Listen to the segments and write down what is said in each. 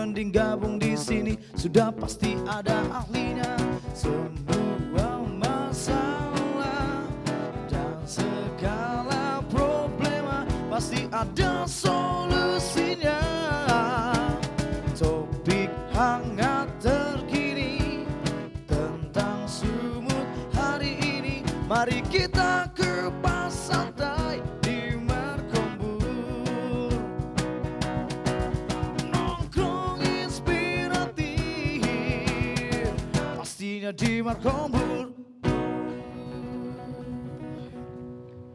mending gabung di sini, sudah pasti ada ahlinya. Semua masalah dan segala problema pasti ada solusinya. Topik hangat terkini tentang sumut hari ini, mari kita kupas santai di Markombur. Nongkrong inspiratif pastinya di Markombur.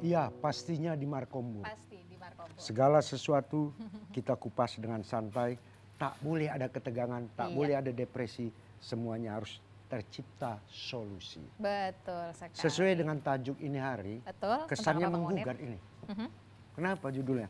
Iya, pastinya di Markombur. Pasti di Markombur. Segala sesuatu kita kupas dengan santai, tak boleh ada ketegangan, tak Iya. boleh ada depresi, semuanya harus tercipta solusi. Betul sekali. Sesuai dengan tajuk ini hari, Betul. kesannya Tentang apa, Bang Munir? menggugat ini. Mhm. Kenapa judulnya?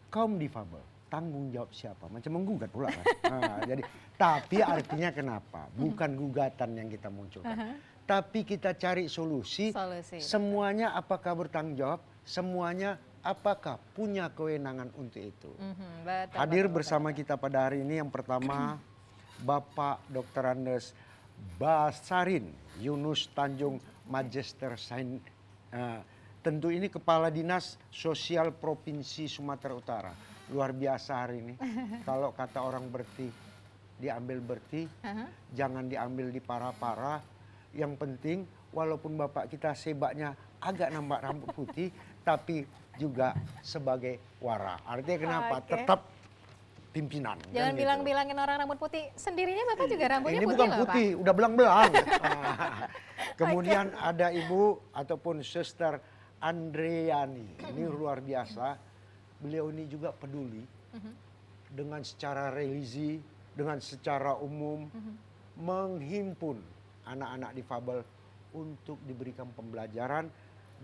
Kaum difabel, tanggung jawab siapa? Macam menggugat pula kan. Nah, jadi, tapi artinya kenapa? Bukan gugatan yang kita munculkan. Tapi kita cari solusi, Solusi. semuanya apakah bertanggung jawab, semuanya apakah punya kewenangan untuk itu. Betul, Hadir betul, bersama betul. kita pada hari ini yang pertama Bapak Dr. Andes Basarin Yunus Tanjung Magister Sains. Tentu ini Kepala Dinas Sosial Provinsi Sumatera Utara. Luar biasa hari ini. Kalau kata orang berti, diambil berti, jangan diambil di para-para. Yang penting walaupun Bapak kita sebabnya agak nampak rambut putih, tapi juga sebagai wara. Artinya kenapa? Oke. Tetap pimpinan. kan Jangan gitu. bilang-bilangin orang rambut putih. Sendirinya Bapak juga rambutnya Ini putih bukan loh, putih, udah belang-belang. Kemudian ada Ibu ataupun Suster Andreani. Ini luar biasa. Beliau ini juga peduli dengan secara religi, dengan secara umum menghimpun anak-anak difabel untuk diberikan pembelajaran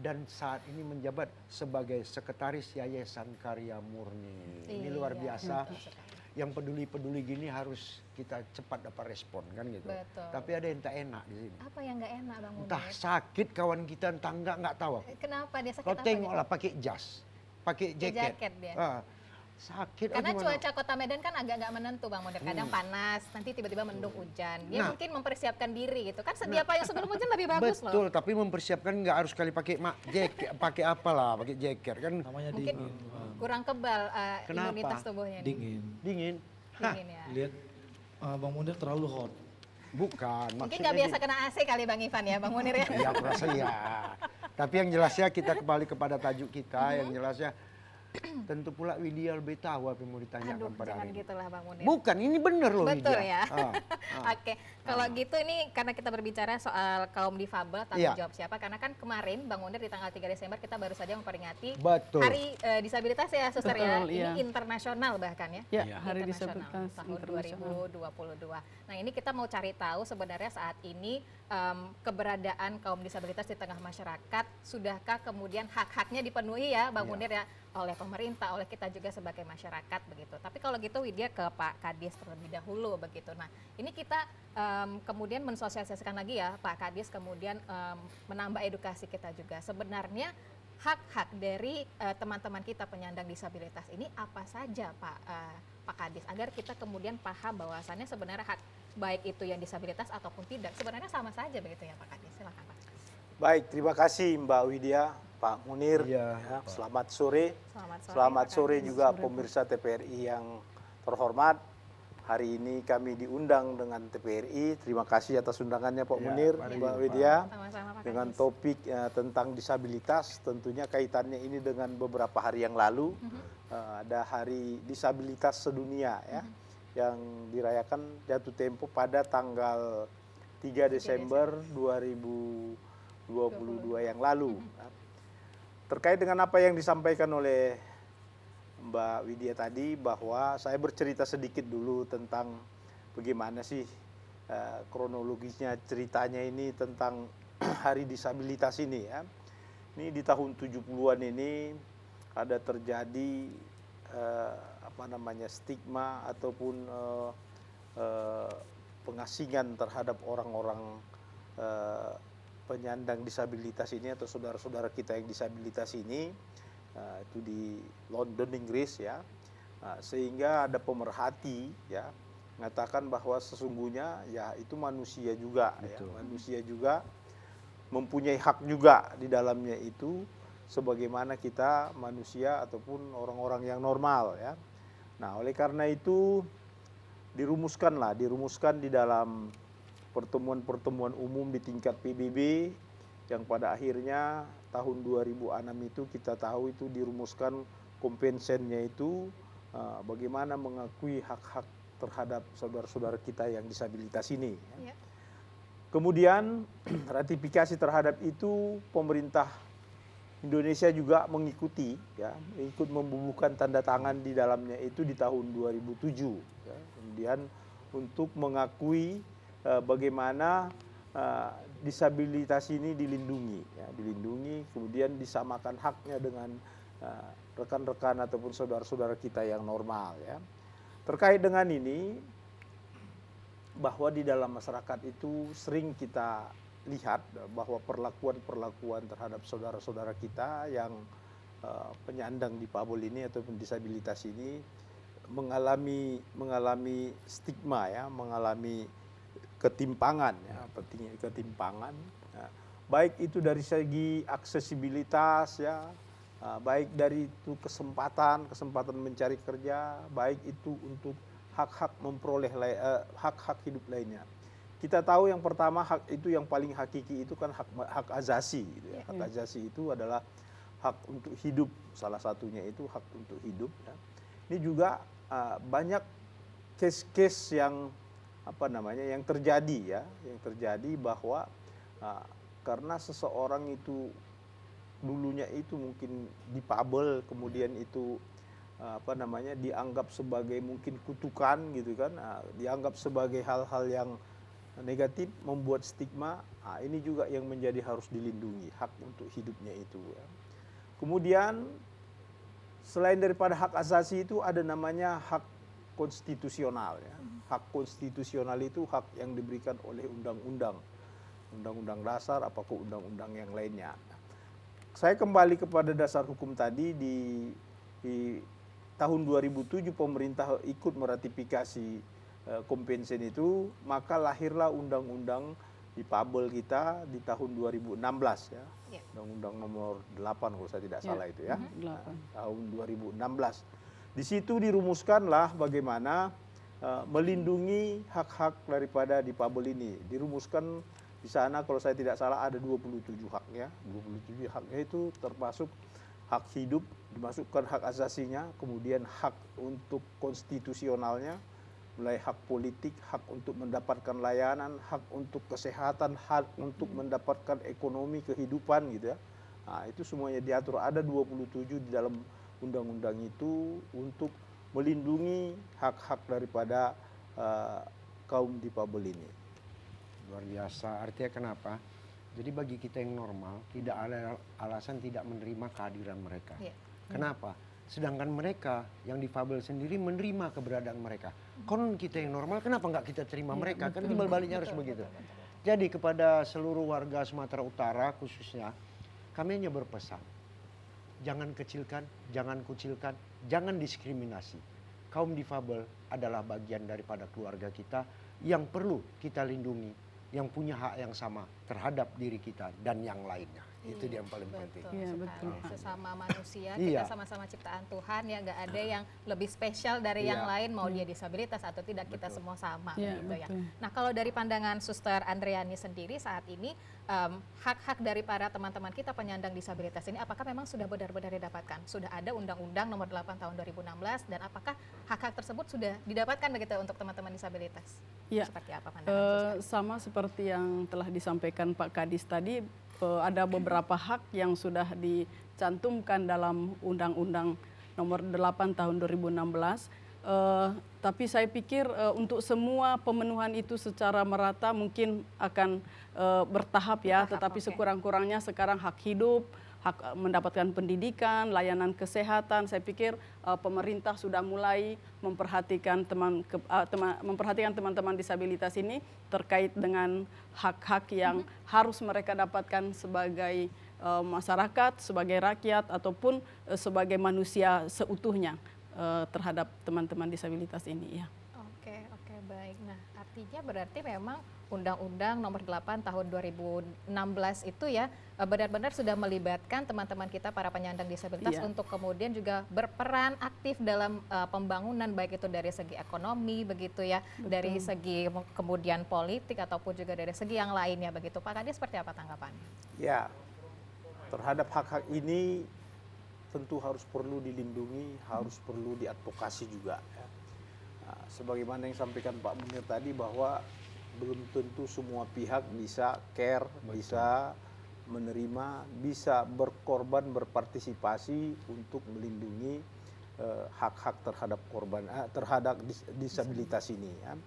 dan saat ini menjabat sebagai sekretaris Yayasan Karya Murni. Ini luar Iya, biasa. betul sekali. Yang peduli-peduli gini harus kita cepat dapat respon kan gitu. Betul. Tapi ada yang tak enak di sini. Apa yang nggak enak Bang Munir? Entah sakit kawan kita entah nggak tahu. Kenapa dia sakit Kau apa tengoklah pakai jas, pakai Pakai jaket. jaket dia. Sakit. Karena gimana? cuaca Kota Medan kan agak nggak menentu Bang Munir. Kadang panas, nanti tiba-tiba mendung hujan. Dia Nah. mungkin mempersiapkan diri gitu. Kan sedia payung sebelum hujan lebih bagus Betul, loh. tapi mempersiapkan nggak harus kali pakai jaket, pakai apalah, pakai jaket kan Namanya Mungkin dingin, Bang. kurang kebal Kenapa? imunitas tubuhnya. nih. Dingin. dingin. Hah, Dingin ya. Lihat Bang Munir terlalu hot. bukan. Mungkin maksudnya nggak biasa gini. kena AC kali Bang Ivan ya Bang Munir ya. Iya, aku rasa ya. Tapi yang jelasnya kita kembali kepada tajuk kita, yang jelasnya tentu pula Widya lebih tahu apa yang mau ditanyakan Aduh, pada jangan hari ini. gitulah Bang Munir. Bukan, ini benar loh Betul Widya. ya. Oke, kalau gitu ini karena kita berbicara soal kaum difabel, tanggung Iya. jawab siapa? Karena kan kemarin Bang Munir di tanggal 3 Desember kita baru saja memperingati Betul. Hari Disabilitas ya, Suster ya. Betul, iya. Ini internasional bahkan ya. Ya, Iya. Hari Internasional, Disabilitas tahun Internasional. 2022. Nah, ini kita mau cari tahu sebenarnya saat ini keberadaan kaum disabilitas di tengah masyarakat, sudahkah kemudian hak-haknya dipenuhi ya Bang Iya. Munir ya, oleh pemerintah, oleh kita juga sebagai masyarakat begitu. Tapi kalau gitu Widya ke Pak Kadis terlebih dahulu begitu. Nah, ini kita kemudian mensosialisasikan lagi ya Pak Kadis, kemudian menambah edukasi kita juga. Sebenarnya hak-hak dari teman-teman kita penyandang disabilitas ini apa saja Pak Kadis, agar kita kemudian paham bahwasannya sebenarnya hak baik itu yang disabilitas ataupun tidak sebenarnya sama saja begitu ya Pak Kadis. Silakan Pak. Baik, terima kasih Mbak Widya, Pak Munir. Iya, Ya, Pak. selamat sore. Selamat sore. Selamat Pak sore Kadis. juga pemirsa TPRI yang terhormat. Hari ini kami diundang dengan TPRI. Terima kasih atas undangannya Pak Ya, Munir, mari, Mbak Pak. Widya. Sama-sama Pak Dengan Kadis. topik tentang disabilitas, tentunya kaitannya ini dengan beberapa hari yang lalu. Ada Hari Disabilitas Sedunia ya, yang dirayakan jatuh tempo pada tanggal 3 Desember 2022 yang lalu. Terkait dengan apa yang disampaikan oleh Mbak Widya tadi, bahwa saya bercerita sedikit dulu tentang bagaimana sih kronologisnya ceritanya ini tentang Hari Disabilitas ini ya. Ini di tahun 70-an ini ada terjadi stigma ataupun pengasingan terhadap orang-orang penyandang disabilitas ini atau saudara-saudara kita yang disabilitas ini, itu di London, Inggris ya. Sehingga ada pemerhati ya mengatakan bahwa sesungguhnya ya itu manusia juga, ya, Betul. manusia juga mempunyai hak juga di dalamnya itu, sebagaimana kita manusia ataupun orang-orang yang normal, ya. Nah, oleh karena itu dirumuskan di dalam pertemuan-pertemuan umum di tingkat PBB yang pada akhirnya tahun 2006 itu kita tahu itu dirumuskan kompensennya itu bagaimana mengakui hak-hak terhadap saudara-saudara kita yang disabilitas ini. Ya. Kemudian ratifikasi terhadap itu pemerintah Indonesia juga mengikuti, ya, ikut membubuhkan tanda tangan di dalamnya itu di tahun 2007. Ya. Kemudian untuk mengakui bagaimana disabilitas ini dilindungi, ya, dilindungi, kemudian disamakan haknya dengan rekan-rekan ataupun saudara-saudara kita yang normal, ya. Terkait dengan ini, bahwa di dalam masyarakat itu sering kita lihat bahwa perlakuan-perlakuan terhadap saudara-saudara kita yang penyandang difabel ini ataupun disabilitas ini mengalami stigma, ya, mengalami ketimpangan, ya, ketimpangan, ya. Baik itu dari segi aksesibilitas, ya, baik dari itu kesempatan mencari kerja, baik itu untuk hak-hak memperoleh hak-hak hidup lainnya. Kita tahu yang pertama hak itu yang paling hakiki itu kan hak asasi, gitu, ya. Hak asasi itu adalah hak untuk hidup, salah satunya itu hak untuk hidup, ya. Ini juga banyak case-case yang yang terjadi, ya, yang terjadi bahwa karena seseorang itu dulunya itu mungkin difabel, kemudian itu dianggap sebagai mungkin kutukan, gitu kan, dianggap sebagai hal-hal yang negatif, membuat stigma. Ini juga yang menjadi harus dilindungi, hak untuk hidupnya itu, ya. Kemudian selain daripada hak asasi itu ada namanya hak konstitusional, ya. Hak konstitusional itu hak yang diberikan oleh undang-undang dasar apapun undang-undang yang lainnya. Saya kembali kepada dasar hukum tadi di tahun 2007 pemerintah ikut meratifikasi kompensen itu, maka lahirlah undang-undang difabel kita di tahun 2016, ya. Ya. Undang-undang nomor 8 kalau saya tidak salah itu, ya. 8. Tahun 2016. Di situ dirumuskanlah bagaimana melindungi hak-hak daripada difabel ini. Dirumuskan di sana kalau saya tidak salah ada 27 haknya. 27 haknya itu termasuk hak hidup, dimasukkan hak asasinya, kemudian hak untuk konstitusionalnya, mulai hak politik, hak untuk mendapatkan layanan, hak untuk kesehatan, hak untuk mendapatkan ekonomi kehidupan, gitu, ya. Nah, itu semuanya diatur, ada 27 di dalam undang-undang itu untuk melindungi hak-hak daripada kaum difabel ini. Luar biasa, artinya kenapa? Jadi bagi kita yang normal, tidak ada alasan tidak menerima kehadiran mereka. Ya. Kenapa? Sedangkan mereka yang difabel sendiri menerima keberadaan mereka. Konon kita yang normal, kenapa nggak kita terima mereka? Kan timbal baliknya harus begitu. Jadi kepada seluruh warga Sumatera Utara khususnya, kami hanya berpesan. Jangan kecilkan, jangan kucilkan, jangan diskriminasi. Kaum difabel adalah bagian daripada keluarga kita yang perlu kita lindungi, yang punya hak yang sama terhadap diri kita dan yang lainnya. Itu dia yang paling penting. Iya, Sekali. betul. Sesama manusia, Iya. kita sama-sama ciptaan Tuhan, ya, nggak ada yang lebih spesial dari yang Iya. lain, mau dia disabilitas atau tidak, kita Betul. semua sama, Iya, gitu, ya. betul. Nah, kalau dari pandangan Suster Andriani sendiri saat ini, hak-hak dari para teman-teman kita penyandang disabilitas ini, apakah memang sudah benar-benar didapatkan? Sudah ada Undang-Undang Nomor 8 Tahun 2016, dan apakah hak-hak tersebut sudah didapatkan begitu untuk teman-teman disabilitas? Iya. Seperti apa pandangan Suster? Sama seperti yang telah disampaikan Pak Kadis tadi, ada beberapa hak yang sudah dicantumkan dalam Undang-Undang Nomor 8 Tahun 2016. Tapi saya pikir untuk semua pemenuhan itu secara merata mungkin akan bertahap, ya. Tetapi oke. sekurang-kurangnya sekarang hak hidup, hak mendapatkan pendidikan, layanan kesehatan, saya pikir pemerintah sudah mulai memperhatikan teman-teman disabilitas ini terkait dengan hak-hak yang harus mereka dapatkan sebagai masyarakat, sebagai rakyat, ataupun sebagai manusia seutuhnya terhadap teman-teman disabilitas ini, ya. Oke, baik. Nah, artinya berarti memang Undang-Undang Nomor 8 Tahun 2016 itu ya benar-benar sudah melibatkan teman-teman kita para penyandang disabilitas Iya. untuk kemudian juga berperan aktif dalam pembangunan, baik itu dari segi ekonomi begitu ya, dari segi kemudian politik ataupun juga dari segi yang lainnya begitu. Pak Kadis, seperti apa tanggapannya? Ya, terhadap hak-hak ini tentu harus perlu dilindungi, harus perlu diadvokasi juga. Ya. Nah, sebagaimana yang disampaikan Pak Munir tadi bahwa belum tentu semua pihak bisa care, bisa menerima, bisa berkorban, berpartisipasi untuk melindungi hak-hak terhadap korban, terhadap disabilitas ini. Ya.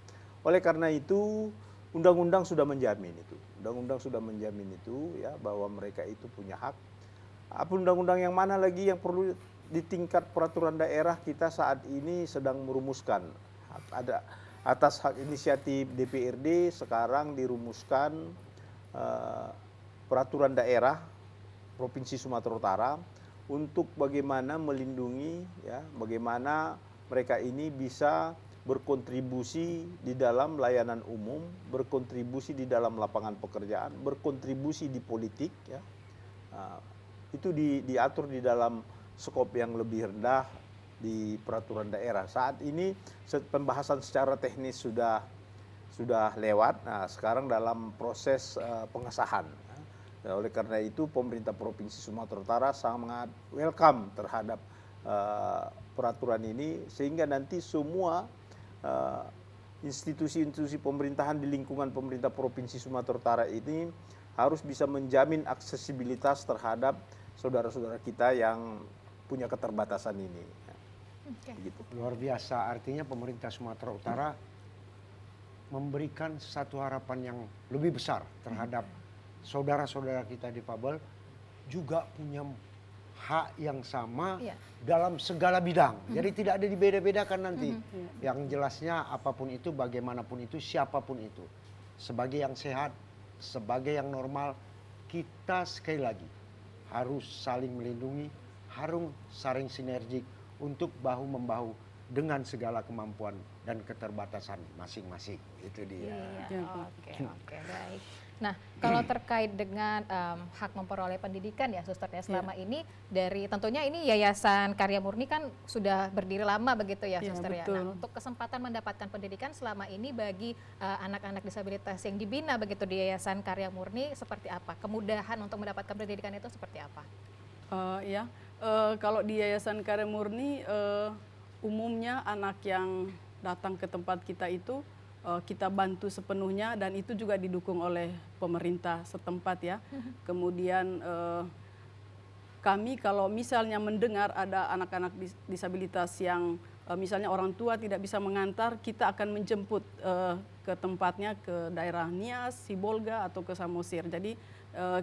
Oleh karena itu, undang-undang sudah menjamin itu. Undang-undang sudah menjamin itu ya, bahwa mereka itu punya hak. Apa undang-undang yang mana lagi yang perlu di tingkat peraturan daerah kita saat ini sedang merumuskan. Ada atas hak inisiatif DPRD sekarang dirumuskan peraturan daerah Provinsi Sumatera Utara untuk bagaimana melindungi ya, bagaimana mereka ini bisa berkontribusi di dalam layanan umum, berkontribusi di dalam lapangan pekerjaan, berkontribusi di politik ya. Itu diatur di dalam skop yang lebih rendah di peraturan daerah. Saat ini pembahasan secara teknis sudah lewat. Nah, sekarang dalam proses pengesahan. Ya, oleh karena itu pemerintah Provinsi Sumatera Utara sangat welcome terhadap peraturan ini, sehingga nanti semua institusi-institusi pemerintahan di lingkungan pemerintah Provinsi Sumatera Utara ini harus bisa menjamin aksesibilitas terhadap saudara-saudara kita yang punya keterbatasan ini. Begitu. Luar biasa, artinya pemerintah Sumatera Utara memberikan satu harapan yang lebih besar terhadap saudara-saudara kita difabel, juga punya hak yang sama dalam segala bidang. Jadi tidak ada dibeda-bedakan nanti. Yang jelasnya apapun itu, bagaimanapun itu, siapapun itu. Sebagai yang sehat, sebagai yang normal, kita sekali lagi harus saling melindungi, harus saling sinergik untuk bahu-membahu dengan segala kemampuan dan keterbatasan masing-masing. Itu dia. Iya, oke, baik. Nah, kalau terkait dengan hak memperoleh pendidikan ya, Suster ya, selama ini dari tentunya ini Yayasan Karya Murni kan sudah berdiri lama begitu ya, Suster ya. Nah, untuk kesempatan mendapatkan pendidikan selama ini bagi anak-anak disabilitas yang dibina begitu di Yayasan Karya Murni seperti apa? Kemudahan untuk mendapatkan pendidikan itu seperti apa? Kalau di Yayasan Karya Murni umumnya anak yang datang ke tempat kita itu kita bantu sepenuhnya, dan itu juga didukung oleh pemerintah setempat ya. Kemudian kami kalau misalnya mendengar ada anak-anak disabilitas yang misalnya orang tua tidak bisa mengantar, kita akan menjemput ke tempatnya, ke daerah Nias, Sibolga atau ke Samosir. Jadi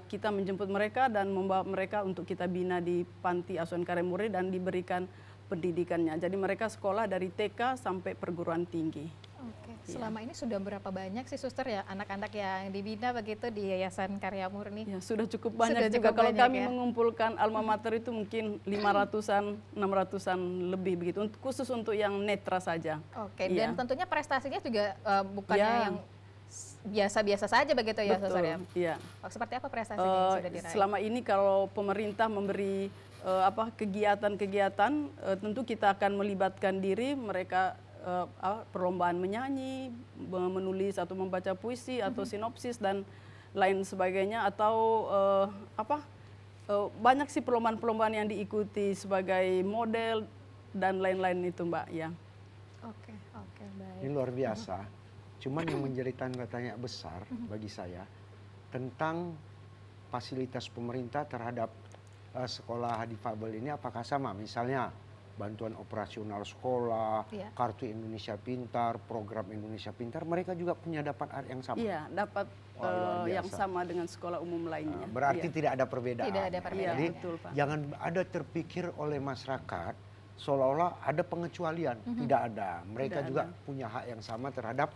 kita menjemput mereka dan membawa mereka untuk kita bina di Panti Asuhan Karya Murni dan diberikan pendidikannya. Jadi mereka sekolah dari TK sampai perguruan tinggi. Oke, selama ini sudah berapa banyak sih, Suster ya, anak-anak yang dibina begitu di Yayasan Karya Murni? Ya, sudah cukup banyak Sudah juga. cukup Kalau banyak, kami ya? mengumpulkan alma mater itu mungkin 500-an, 600-an lebih begitu. Khusus untuk yang netra saja. Oke, Iya. dan tentunya prestasinya juga bukannya Ya. yang biasa-biasa saja begitu ya, Suster ya? Iya. Seperti apa prestasinya yang sudah diraih? Selama ini kalau pemerintah memberi kegiatan-kegiatan, tentu kita akan melibatkan diri mereka. Perlombaan menyanyi, menulis atau membaca puisi atau sinopsis dan lain sebagainya, atau banyak sih perlombaan-perlombaan yang diikuti sebagai model dan lain-lain itu, Mbak ya. Oke, baik. Ini luar biasa. Cuman yang menjadi tanda tanya besar bagi saya tentang fasilitas pemerintah terhadap sekolah difabel ini apakah sama? Misalnya bantuan operasional sekolah, Kartu Indonesia Pintar, program Indonesia Pintar, mereka juga punya dapat yang sama? Iya, dapat yang sama dengan sekolah umum lainnya. Berarti tidak ada perbedaan. Tidak ada perbedaan. Jadi betul, Pak. jangan ada terpikir oleh masyarakat seolah-olah ada pengecualian. Tidak ada. Mereka Tidak juga ada. punya hak yang sama terhadap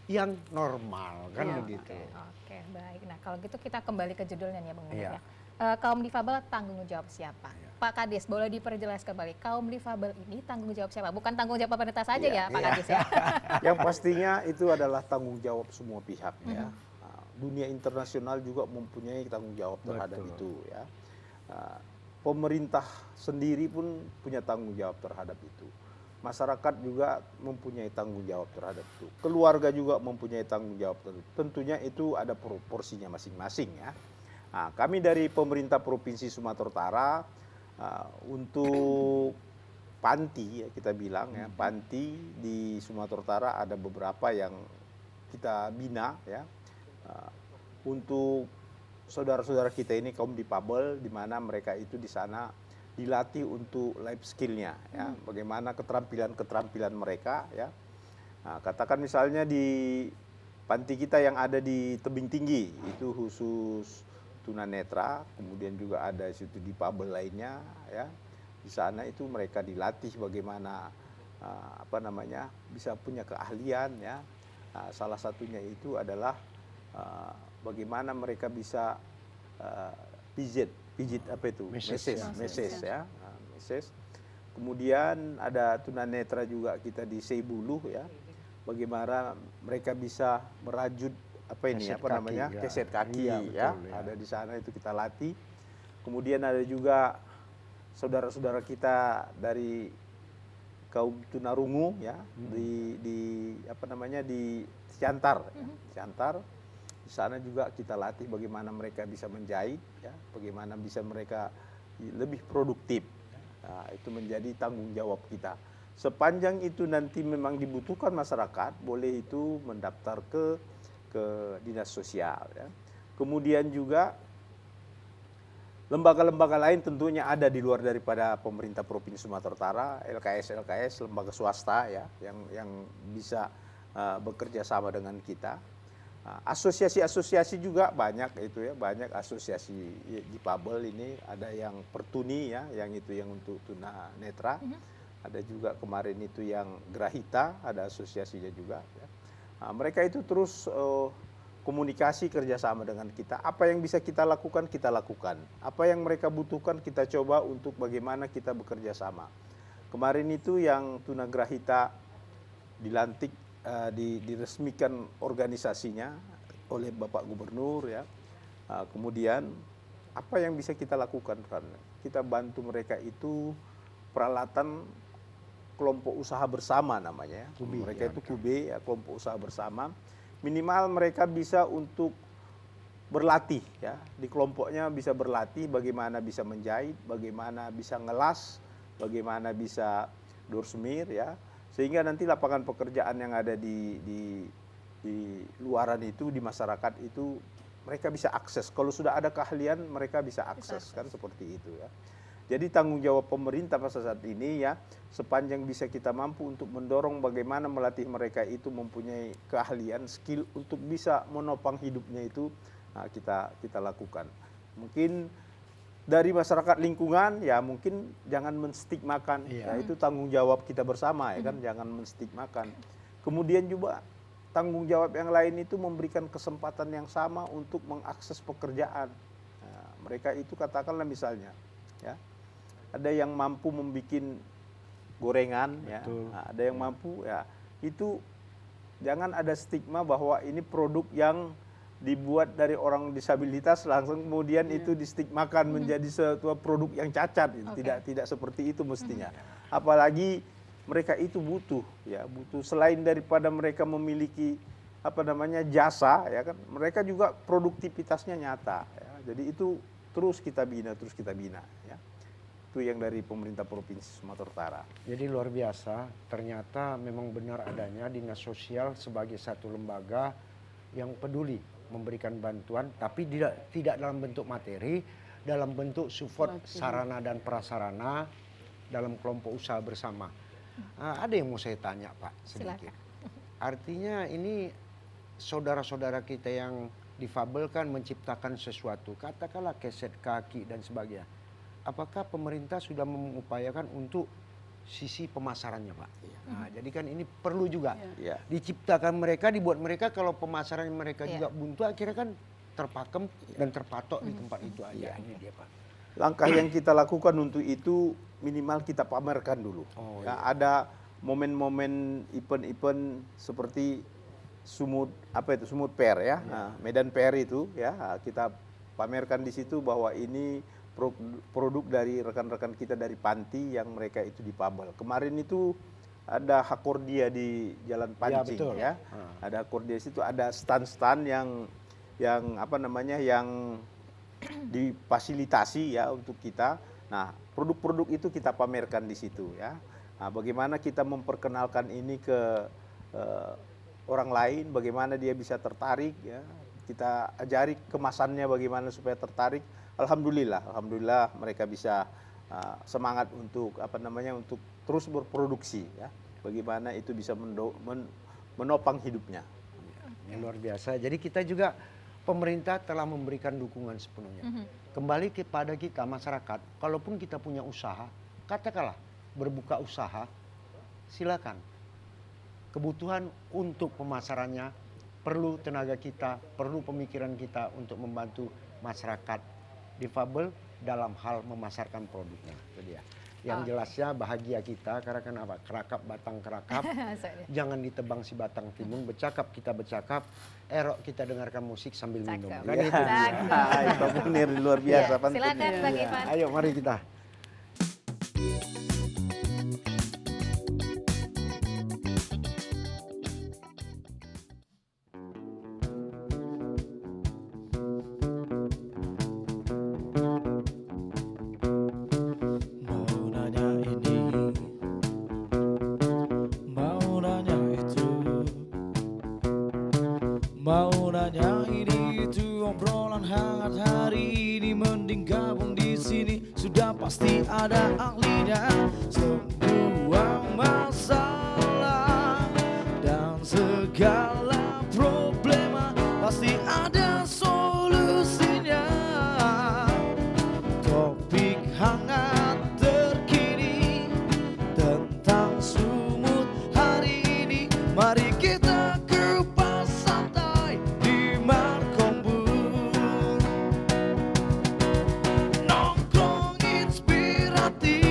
yang normal, kan Iya, begitu. Oke, baik. Nah, kalau gitu kita kembali ke judulnya nih ya, Bang Munir Iya. ya. kaum difabel tanggung jawab siapa? Pak Kadis, boleh diperjelas kembali, kaum difabel ini tanggung jawab siapa? Bukan tanggung jawab pemerintah saja ya Pak Kadis ya? Yang pastinya itu adalah tanggung jawab semua pihak ya. Dunia internasional juga mempunyai tanggung jawab terhadap itu ya. Pemerintah sendiri pun punya tanggung jawab terhadap itu. Masyarakat juga mempunyai tanggung jawab terhadap itu. Keluarga juga mempunyai tanggung jawab terhadap itu. Tentunya itu ada proporsinya masing-masing ya. Nah, kami dari pemerintah Provinsi Sumatera Utara untuk panti ya kita bilang ya, panti di Sumatera Utara ada beberapa yang kita bina ya. Untuk saudara-saudara kita ini kaum difabel, di mana mereka itu di sana dilatih untuk life skill-nya ya, bagaimana keterampilan mereka ya. Nah, katakan misalnya di panti kita yang ada di Tebing Tinggi itu khusus tunanetra, kemudian juga ada situ difabel lainnya ya. Di sana itu mereka dilatih bagaimana bisa punya keahlian ya. Salah satunya itu adalah bagaimana mereka bisa pijit apa itu? Meses ya. Meses. Kemudian ada tunanetra juga kita di Seibulu ya. Bagaimana mereka bisa merajut keset kaki ya, Betul, ya. Ada di sana itu kita latih. Kemudian ada juga saudara-saudara kita dari kaum tunarungu ya di Ciantar ya. Ciantar di sana juga kita latih bagaimana mereka bisa menjahit ya, bagaimana bisa mereka lebih produktif. Nah, itu menjadi tanggung jawab kita. Sepanjang itu nanti memang dibutuhkan masyarakat, boleh itu mendaftar ke dinas sosial ya. Kemudian juga lembaga-lembaga lain tentunya ada di luar daripada pemerintah Provinsi Sumatera Utara, LKS, lembaga swasta ya yang bisa bekerja sama dengan kita. Asosiasi-asosiasi juga banyak itu ya, banyak asosiasi difabel ini, ada yang pertuni ya, yang itu yang untuk tunanetra. Ada juga kemarin itu yang grahita, ada asosiasinya juga ya. Mereka itu terus komunikasi kerjasama dengan kita. Apa yang bisa kita lakukan, kita lakukan. Apa yang mereka butuhkan, kita coba untuk bagaimana kita bekerja sama. Kemarin itu yang tunagrahita dilantik, diresmikan organisasinya oleh Bapak Gubernur ya. Kemudian apa yang bisa kita lakukan? Kita bantu mereka itu peralatan kelompok usaha bersama namanya. Mereka itu KUB ya, kelompok usaha bersama. Minimal mereka bisa untuk berlatih ya, di kelompoknya bisa berlatih bagaimana bisa menjahit, bagaimana bisa ngelas, bagaimana bisa dorsmir ya. Sehingga nanti lapangan pekerjaan yang ada di luaran itu, di masyarakat itu mereka bisa akses. Kalau sudah ada keahlian mereka bisa akses kan, seperti itu ya. Jadi tanggung jawab pemerintah pada saat ini ya, sepanjang bisa kita mampu untuk mendorong bagaimana melatih mereka itu mempunyai keahlian, skill untuk bisa menopang hidupnya itu, nah, kita lakukan. Mungkin dari masyarakat lingkungan ya mungkin jangan menstigmakan, ya itu tanggung jawab kita bersama ya kan, jangan menstigmakan. Kemudian juga tanggung jawab yang lain itu memberikan kesempatan yang sama untuk mengakses pekerjaan. Nah, mereka itu katakanlah misalnya ya, ada yang mampu membuat gorengan ya, nah, ada yang mampu ya, itu jangan ada stigma bahwa ini produk yang dibuat dari orang disabilitas langsung kemudian itu distigmakan menjadi suatu produk yang cacat. Tidak seperti itu mestinya. Apalagi mereka itu butuh selain daripada mereka memiliki jasa ya kan, mereka juga produktivitasnya nyata ya. Jadi itu terus kita bina ya. Itu yang dari pemerintah Provinsi Sumatera Utara. Jadi luar biasa, ternyata memang benar adanya dinas sosial sebagai satu lembaga yang peduli memberikan bantuan, tapi tidak dalam bentuk materi, dalam bentuk support sarana dan prasarana dalam kelompok usaha bersama. Ada yang mau saya tanya Pak sedikit. Silakan. Artinya ini saudara-saudara kita yang difabel kan menciptakan sesuatu, katakanlah keset kaki dan sebagainya. Apakah pemerintah sudah mengupayakan untuk sisi pemasarannya Pak? Nah, jadi kan ini perlu juga diciptakan mereka, dibuat mereka, kalau pemasaran mereka juga buntu, akhirnya kan terpakem dan terpatok di tempat itu aja. Ini dia Pak. Langkah yang kita lakukan untuk itu minimal kita pamerkan dulu. Oh, Ya, ada momen-momen event-event seperti Sumut Sumut Fair ya. Nah, Medan Fair itu ya kita pamerkan di situ bahwa ini produk dari rekan-rekan kita dari Panti yang mereka itu dipabel. Kemarin itu ada Hakordia di Jalan Pancing betul. ya. Ada Hakordia di situ, ada stand-stand yang yang difasilitasi ya untuk kita. Nah, produk-produk itu kita pamerkan di situ ya. Nah, bagaimana kita memperkenalkan ini ke orang lain, bagaimana dia bisa tertarik ya. Kita ajari kemasannya bagaimana supaya tertarik. Alhamdulillah mereka bisa semangat untuk untuk terus berproduksi ya. Bagaimana itu bisa menopang hidupnya. Ini luar biasa. Jadi kita juga pemerintah telah memberikan dukungan sepenuhnya. Kembali kepada kita masyarakat, kalaupun kita punya usaha, katakanlah berbuka usaha, silakan. Kebutuhan untuk pemasarannya perlu tenaga kita, perlu pemikiran kita untuk membantu masyarakat difabel dalam hal memasarkan produknya. Itu dia. Yang jelasnya bahagia kita karena kan apa? Kerakap batang kerakap. Jangan ditebang si batang timun, bercakap kita bercakap, erok kita dengarkan musik sambil minum. Kan itu dia. Pak Munir luar biasa. Silakan Bang Ivan. Ayo mari kita. Mau nanya ini, mau nanya itu, mau nanya ini itu, obrolan hangat hari ini mending gabung di sini, sudah pasti ada ahlinya. Semua masalah dan segala problema pasti ada solusinya. Topik hangat terkini tentang Sumut hari ini, mari kita kupas santai di Markombur. Nongkrong inspiratif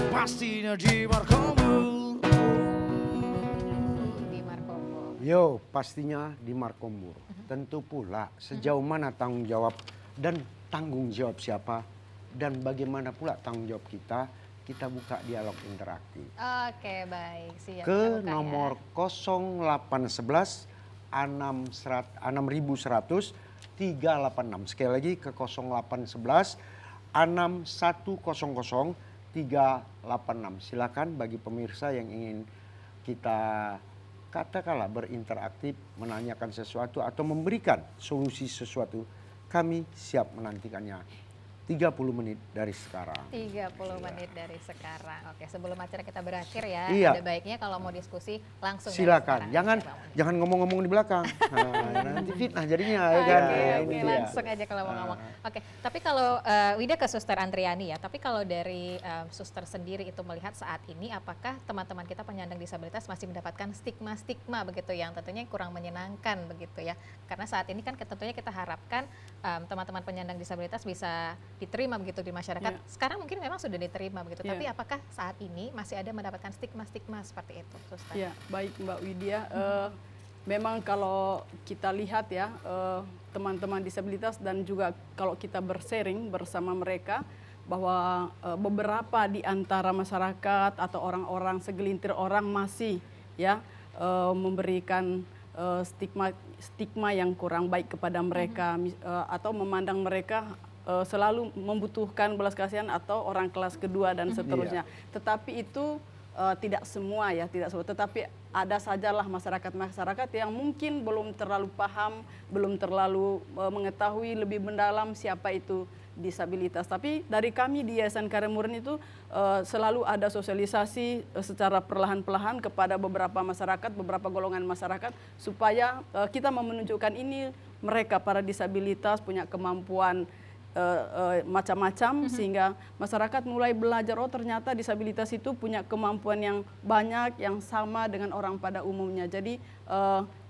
pastinya di Markombur. Di Markombur. Yo, pastinya di Markombur. Tentu pula sejauh mana tanggung jawab dan tanggung jawab siapa dan bagaimana pula tanggung jawab kita buka dialog interaktif. Oke, baik. Siap. Kita Ke buka ya. nomor 0811 6100 386. Sekali lagi ke 0811 6100 386. Silakan bagi pemirsa yang ingin kita katakanlah berinteraksi, menanyakan sesuatu atau memberikan solusi sesuatu, kami siap menantikannya 30 menit dari sekarang. 30 menit dari sekarang. Oke, sebelum acara kita berakhir ya, Iya. ada baiknya kalau mau diskusi langsung dari Silakan, sekarang jangan aja, Bang Munir. jangan ngomong-ngomong di belakang. Nah, nanti fitnah jadinya ya kan. Oke, Nah, oke, ini dia. langsung aja kalau mau ngomong. Oke, tapi kalau Wida ke Suster Andriani ya, tapi kalau dari Suster sendiri itu melihat saat ini, apakah teman-teman kita penyandang disabilitas masih mendapatkan stigma-stigma begitu yang tentunya kurang menyenangkan begitu ya? Karena saat ini kan tentunya kita harapkan teman-teman penyandang disabilitas bisa diterima begitu di masyarakat. Sekarang mungkin memang sudah diterima begitu, Iya. tapi apakah saat ini masih ada mendapatkan stigma-stigma seperti itu, Suster? Ya, baik Mbak Widya. Memang kalau kita lihat ya, teman-teman disabilitas dan juga kalau kita bersharing bersama mereka, bahwa beberapa di antara masyarakat atau orang-orang, segelintir orang masih ya memberikan stigma yang kurang baik kepada mereka, atau memandang mereka selalu membutuhkan belas kasihan atau orang kelas kedua dan seterusnya. Tetapi itu tidak semua ya, tidak semua. Tetapi ada sajalah masyarakat-masyarakat yang mungkin belum terlalu paham, belum terlalu mengetahui lebih mendalam siapa itu disabilitas. Tapi dari kami di Yayasan Karya Murni itu selalu ada sosialisasi secara perlahan-perlahan kepada beberapa masyarakat, beberapa golongan masyarakat, supaya kita mau menunjukkan ini mereka para disabilitas punya kemampuan macam-macam sehingga masyarakat mulai belajar oh ternyata disabilitas itu punya kemampuan yang banyak yang sama dengan orang pada umumnya. Jadi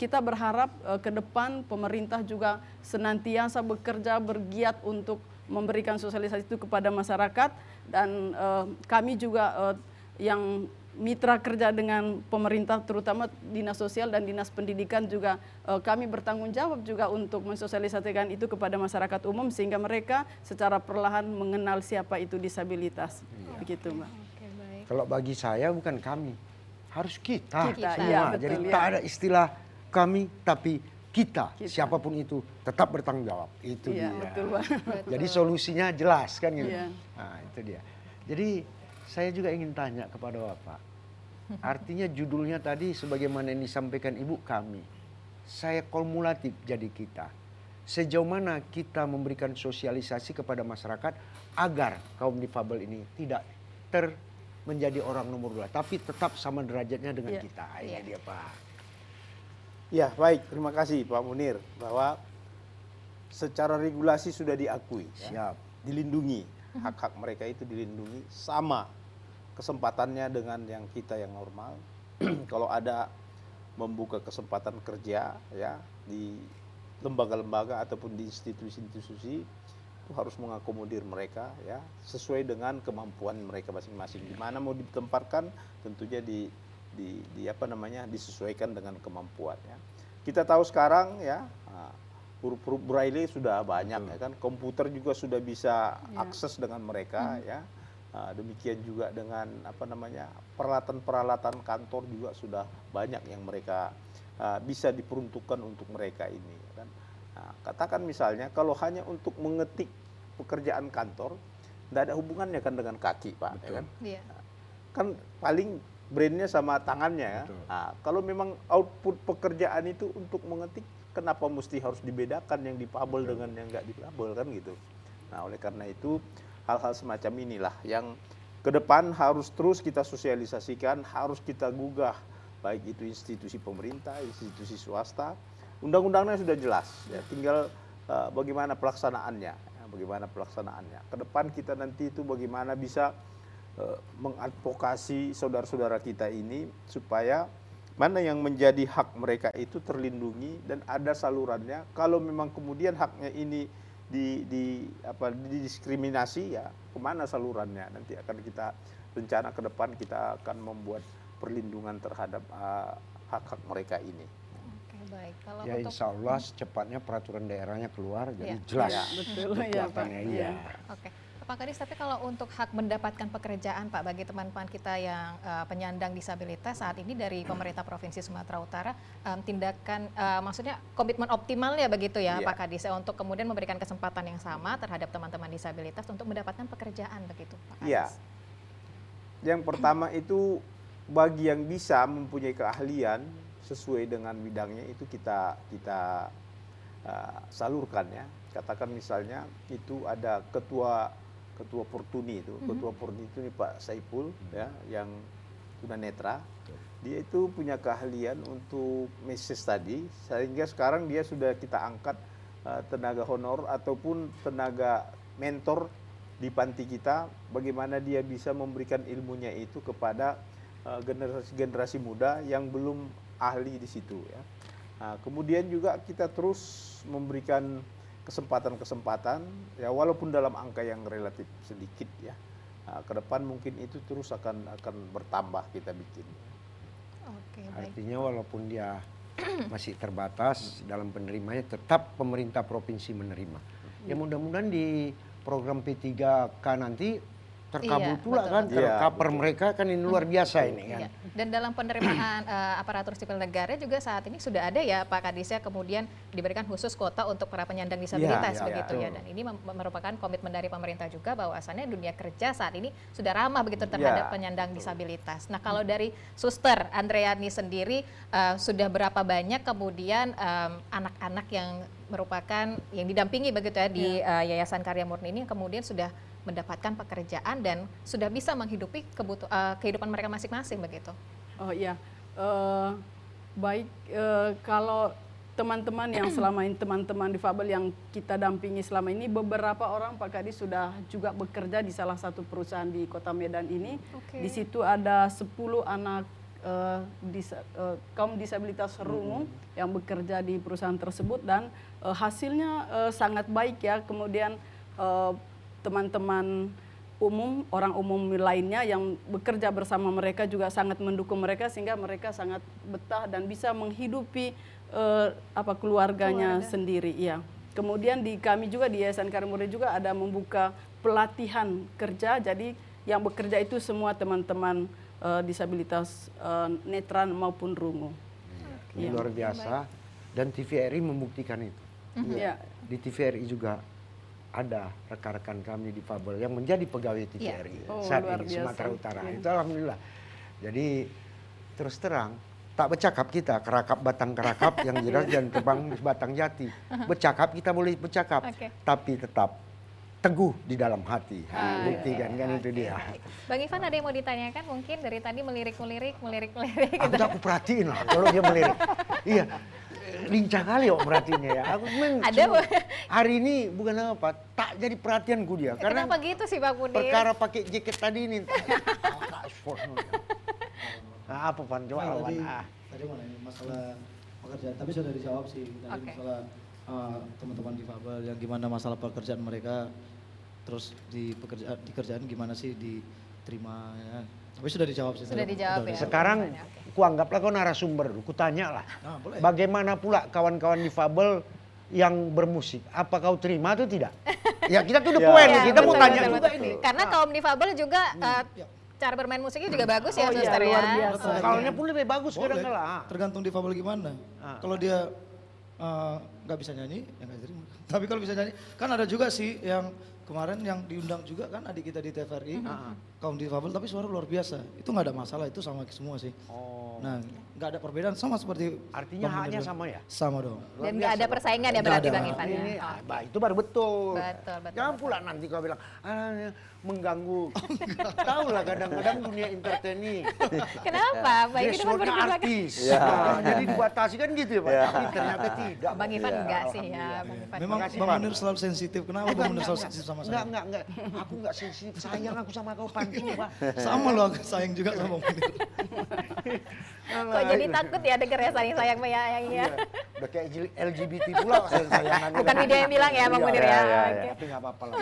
kita berharap ke depan pemerintah juga senantiasa bekerja bergiat untuk memberikan sosialisasi itu kepada masyarakat dan kami juga yang mitra kerja dengan pemerintah terutama Dinas Sosial dan Dinas Pendidikan juga kami bertanggung jawab juga untuk mensosialisasikan itu kepada masyarakat umum sehingga mereka secara perlahan mengenal siapa itu disabilitas. Begitu, Mbak. Oke, baik. Kalau bagi saya bukan kami, harus kita. Kita, semua. iya, betul, Jadi ya. tak ada istilah kami, tapi kita. Siapapun itu tetap bertanggung jawab. Itu Iya, dia. betul, Pak. Jadi solusinya jelas kan gitu. Iya. Nah, itu dia. Jadi saya juga ingin tanya kepada Bapak. Artinya judulnya tadi sebagaimana yang disampaikan Ibu kami. Saya kumulatif jadi kita. Sejauh mana kita memberikan sosialisasi kepada masyarakat agar kaum difabel ini tidak menjadi orang nomor 2, tapi tetap sama derajatnya dengan Iya. kita. Ini dia Pak. Ya, baik. Terima kasih Pak Munir bahwa secara regulasi sudah diakui, ya, Siap. dilindungi. Hak-hak mereka itu dilindungi sama kesempatannya dengan yang kita yang normal. Kalau ada membuka kesempatan kerja ya di lembaga-lembaga ataupun di institusi-institusi itu harus mengakomodir mereka ya sesuai dengan kemampuan mereka masing-masing. Di mana mau ditempatkan tentunya disesuaikan dengan kemampuan ya. Kita tahu sekarang ya huruf-huruf braille sudah banyak ya kan, komputer juga sudah bisa akses dengan mereka ya. Demikian juga dengan peralatan-peralatan kantor juga sudah banyak yang mereka bisa diperuntukkan untuk mereka ini kan. Nah, katakan misalnya kalau hanya untuk mengetik pekerjaan kantor tidak ada hubungannya kan dengan kaki Pak ya kan. Iya. Kan paling brainnya sama tangannya ya. Nah, kalau memang output pekerjaan itu untuk mengetik, kenapa mesti harus dibedakan yang difabel dengan yang nggak difabel kan gitu. Nah, oleh karena itu hal-hal semacam inilah yang ke depan harus terus kita sosialisasikan, harus kita gugah, baik itu institusi pemerintah, institusi swasta. Undang-undangnya sudah jelas, ya, tinggal bagaimana pelaksanaannya. Bagaimana pelaksanaannya. Ke depan kita nanti itu bagaimana bisa mengadvokasi saudara-saudara kita ini supaya mana yang menjadi hak mereka itu terlindungi dan ada salurannya. Kalau memang kemudian haknya ini didiskriminasi ya kemana salurannya, nanti akan kita rencana ke depan kita akan membuat perlindungan terhadap hak-hak mereka ini. Oke, baik. Kalau Ya untuk insya Allah secepatnya peraturan daerahnya keluar jadi Iya. jelas. Ya, betul ya Pak. Kekuatannya, iya. Oke, Pak Kadis, tapi kalau untuk hak mendapatkan pekerjaan Pak bagi teman-teman kita yang penyandang disabilitas saat ini dari pemerintah Provinsi Sumatera Utara tindakan maksudnya komitmen optimalnya begitu ya Iya. Pak Kadis untuk kemudian memberikan kesempatan yang sama terhadap teman-teman disabilitas untuk mendapatkan pekerjaan begitu Pak Kadis. Iya. Yang pertama itu bagi yang bisa mempunyai keahlian sesuai dengan bidangnya itu kita salurkan ya. Katakan misalnya itu ada ketua Portuni itu, ketua Portuni itu nih Pak Saipul ya yang tunanetra. Dia itu punya keahlian untuk meses tadi sehingga sekarang dia sudah kita angkat tenaga honor ataupun tenaga mentor di panti kita, bagaimana dia bisa memberikan ilmunya itu kepada generasi muda yang belum ahli di situ ya. Nah, kemudian juga kita terus memberikan kesempatan-kesempatan ya walaupun dalam angka yang relatif sedikit ya. Nah, ke depan mungkin itu terus akan bertambah kita bikin. Oke, baik. Artinya walaupun dia masih terbatas dalam penerimanya, tetap pemerintah provinsi menerima. Ya mudah-mudahan di program P3K nanti terkabul Iya, pula betul, kan, betul. tercover Iya, mereka kan ini luar biasa ini kan. Iya. Dan dalam penerimaan aparatur sipil negara juga saat ini sudah ada ya Pak Kadis ya kemudian diberikan khusus kuota untuk para penyandang disabilitas Iya, begitu ya. betul. Dan ini merupakan komitmen dari pemerintah juga bahwasannya dunia kerja saat ini sudah ramah begitu terhadap Iya, penyandang disabilitas. Nah kalau dari Suster Andreani sendiri sudah berapa banyak kemudian anak-anak yang merupakan yang didampingi begitu ya di Yayasan Karya Murni ini yang kemudian sudah mendapatkan pekerjaan dan sudah bisa menghidupi kehidupan mereka masing-masing begitu. Oh iya, baik kalau teman-teman yang selama ini, teman-teman difabel yang kita dampingi selama ini, beberapa orang Pak Kadis sudah juga bekerja di salah satu perusahaan di Kota Medan ini. Oke. Di situ ada 10 anak kaum disabilitas rungu yang bekerja di perusahaan tersebut, dan hasilnya sangat baik ya. Kemudian teman-teman umum, orang umum lainnya yang bekerja bersama mereka juga sangat mendukung mereka, sehingga mereka sangat betah dan bisa menghidupi keluarganya sendiri. Ya. Kemudian di kami juga di Yayasan Karim Muda juga ada membuka pelatihan kerja, jadi yang bekerja itu semua teman-teman disabilitas netra maupun rungu. Ini luar biasa, dan TVRI membuktikan itu. Ya. Di TVRI juga ada rekan-rekan kami difabel yang menjadi pegawai TVRI Oh, saat luar ini biasa. Sumatera Utara. Ya. Itu alhamdulillah. Jadi terus terang tak bercakap kita kerakap batang kerakap yang jelas dan terbang batang jati. Bercakap kita boleh bercakap, Oke. tapi tetap teguh di dalam hati. Buktikan kan itu dia. Bang Ivan ada yang mau ditanyakan mungkin dari tadi melirik-melirik. Aku perhatiin lah kalau dia melirik. Iya, lincah kali kok perhatiinnya ya. Aku memang Ada, cuma Bu. hari ini bukan apa, tak jadi perhatianku dia. Karena Kenapa gitu sih Pak Munir? perkara pakai jaket tadi ini. Nah, apa Pan? Coba Nah, awan. tadi mana ini masalah pekerjaan, tapi sudah dijawab sih tadi Oke. masalah teman-teman difabel yang gimana masalah pekerjaan mereka, terus di kerjaan gimana sih diterima ya. Tapi sudah dijawab sih. Sudah dijawab ya. Sekarang Oke. ku anggaplah kau narasumber, ku tanya lah. Nah, boleh. Bagaimana pula kawan-kawan difabel yang bermusik? Apa kau terima atau tidak? Ya kita tuh the Ya, point, Ya, kita mau betul, tanya betul, juga betul. ini. Karena kaum difabel juga Ya. cara bermain musiknya juga bagus ya, Oh iya, Suster ya. luar biasa. Vokalnya pun lebih bagus Boleh. kadang-kala. Tergantung difabel gimana. Kalau dia nggak bisa nyanyi, ya nggak terima. Tapi kalau bisa nyanyi, kan ada juga sih yang kemarin yang diundang juga kan adik kita di TVRI, kaum difabel tapi suara luar biasa. Itu nggak ada masalah, itu sama semua sih. Oh. Nah, nggak ada perbedaan, sama seperti Artinya Bang haknya Munir sama ya? sama dong. Dan nggak ada persaingan ya Nggak berarti ada. Bang Ivan ya. Ini, Oh. itu baru betul. Betul, betul, Jangan betul. pula nanti kau bilang, mengganggu. Tahu lah kadang-kadang dunia entertain ini. Kenapa? Baik itu kan Dashboardnya berbelakang. artis. Ya. Nah, jadi dibatasi kan gitu ya Pak. Tapi ternyata tidak. Bang Ivan Ya, enggak sih ya, alhamdulillah. Bang Ivan. Memang Makasih, Bang Bang. Munir selalu sensitif. Kenapa Bang Munir selalu sensitif sama saya? Enggak. Aku enggak sensitif. Sayang aku sama kau Pancu, Pak. Sama loh, aku sayang juga sama Bang Munir. Kok jadi takut ya denger ya saling sayang menyayanginya. Udah kayak LGBT pula sayang-sayangan. Bukan video yang bilang ya Bang Iya, Munir iya, ya. iya, Oke. Tapi nggak apa-apa lah.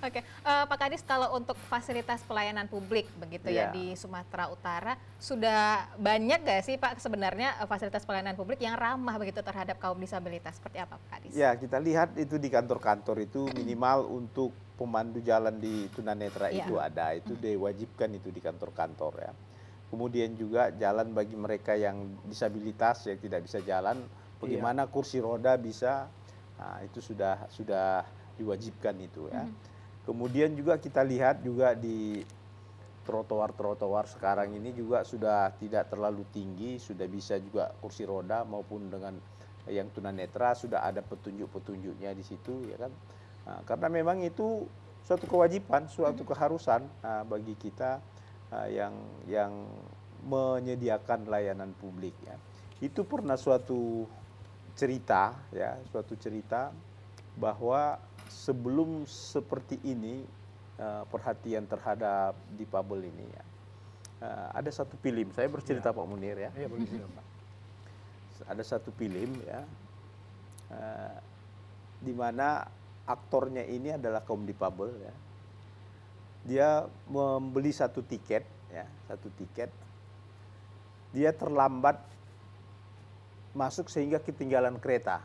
Oke, Pak Kadis, kalau untuk fasilitas pelayanan publik begitu ya Iya. di Sumatera Utara, sudah banyak gak sih Pak sebenarnya fasilitas pelayanan publik yang ramah begitu terhadap kaum disabilitas? Seperti apa Pak Kadis? Ya, kita lihat itu di kantor-kantor itu minimal untuk pemandu jalan di tunanetra Iya. itu ada, itu diwajibkan itu di kantor-kantor ya. Kemudian juga jalan bagi mereka yang disabilitas yang tidak bisa jalan, bagaimana kursi roda bisa, nah, itu sudah diwajibkan itu ya. Kemudian juga kita lihat juga di trotoar-trotoar sekarang ini juga sudah tidak terlalu tinggi, sudah bisa juga kursi roda maupun dengan yang tunanetra sudah ada petunjuk-petunjuknya di situ ya kan. Nah, karena memang itu suatu kewajiban, suatu keharusan bagi kita yang menyediakan layanan publik ya. Itu pernah suatu cerita bahwa sebelum seperti ini perhatian terhadap difabel ini ya. Ada satu film, saya bercerita Pak Munir ya. Iya, boleh sih, Pak. Ada satu film ya, di mana aktornya ini adalah kaum difabel ya. Dia membeli satu tiket ya, dia terlambat masuk sehingga ketinggalan kereta.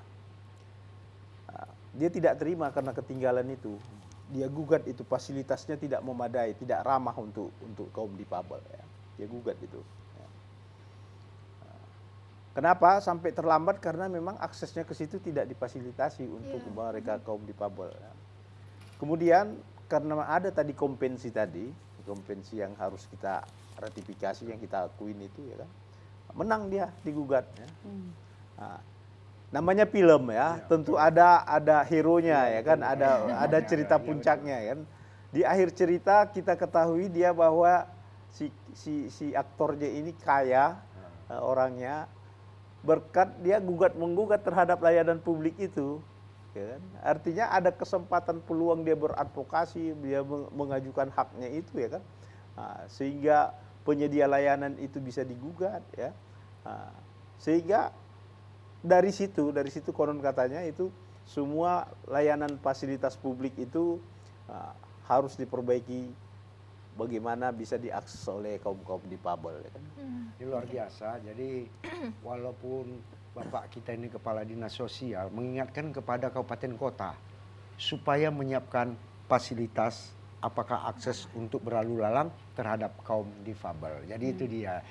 Dia tidak terima karena ketinggalan itu. Dia gugat itu fasilitasnya tidak memadai, tidak ramah untuk kaum difabel ya. Dia gugat itu. Kenapa sampai terlambat? Karena memang aksesnya ke situ tidak difasilitasi untuk mereka kaum difabel. Ya. Kemudian karena ada tadi kompensi yang harus kita ratifikasi, yang kita akuin itu ya kan, menang dia digugat. Ya. Nah, namanya film ya, tentu ada hero-nya ya kan, ada cerita puncaknya kan. Di akhir cerita kita ketahui dia bahwa si aktornya ini kaya orangnya. berkat dia gugat-menggugat terhadap layanan publik itu. Ya kan? Artinya ada kesempatan peluang dia beradvokasi, dia mengajukan haknya itu ya kan. Sehingga penyedia layanan itu bisa digugat ya. Sehingga dari situ konon katanya itu semua layanan fasilitas publik itu harus diperbaiki bagaimana bisa diakses oleh kaum-kaum difabel ya kan. Ini luar biasa. Jadi walaupun Bapak kita ini Kepala Dinas Sosial mengingatkan kepada kabupaten kota supaya menyiapkan fasilitas apakah akses untuk berlalu lalang terhadap kaum difabel. Jadi itu dia.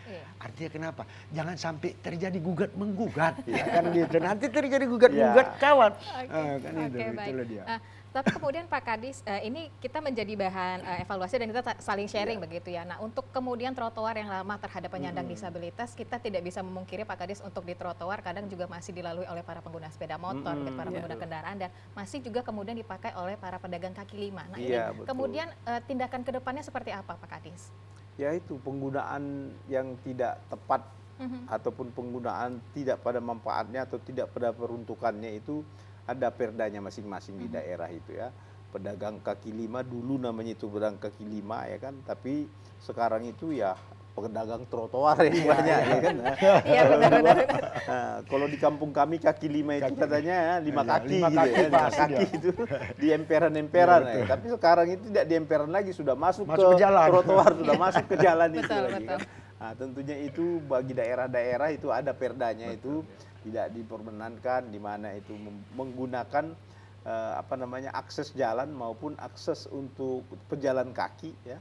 Artinya kenapa? Jangan sampai terjadi gugat menggugat ya kan gitu. Nanti terjadi gugat menggugat kawan. Kan itulah dia. Tapi kemudian Pak Kadis, ini kita menjadi bahan evaluasi dan kita saling sharing begitu ya. Nah, untuk kemudian trotoar yang ramah terhadap penyandang disabilitas, kita tidak bisa memungkiri Pak Kadis untuk di trotoar kadang juga masih dilalui oleh para pengguna sepeda motor, para pengguna kendaraan, dan masih juga kemudian dipakai oleh para pedagang kaki lima. Nah, ini kemudian tindakan kedepannya seperti apa Pak Kadis? Ya itu penggunaan yang tidak tepat ataupun penggunaan tidak pada manfaatnya atau tidak pada peruntukannya itu ada perdanya masing-masing di daerah itu ya. Pedagang kaki lima dulu namanya itu pedagang kaki lima ya kan, tapi sekarang itu ya pedagang trotoar yang banyak ya kan. Iya benar-benar. Kalau di kampung kami kaki lima itu katanya lima kaki gitu ya, lima kaki itu di emperan-emperan ya. Tapi sekarang itu tidak di emperan lagi, sudah masuk ke jalan. trotoar, sudah masuk ke jalan itu Betul, lagi betul. kan. Nah, tentunya itu bagi daerah-daerah itu ada perdanya itu tidak diperkenankan di mana itu menggunakan akses jalan maupun akses untuk pejalan kaki ya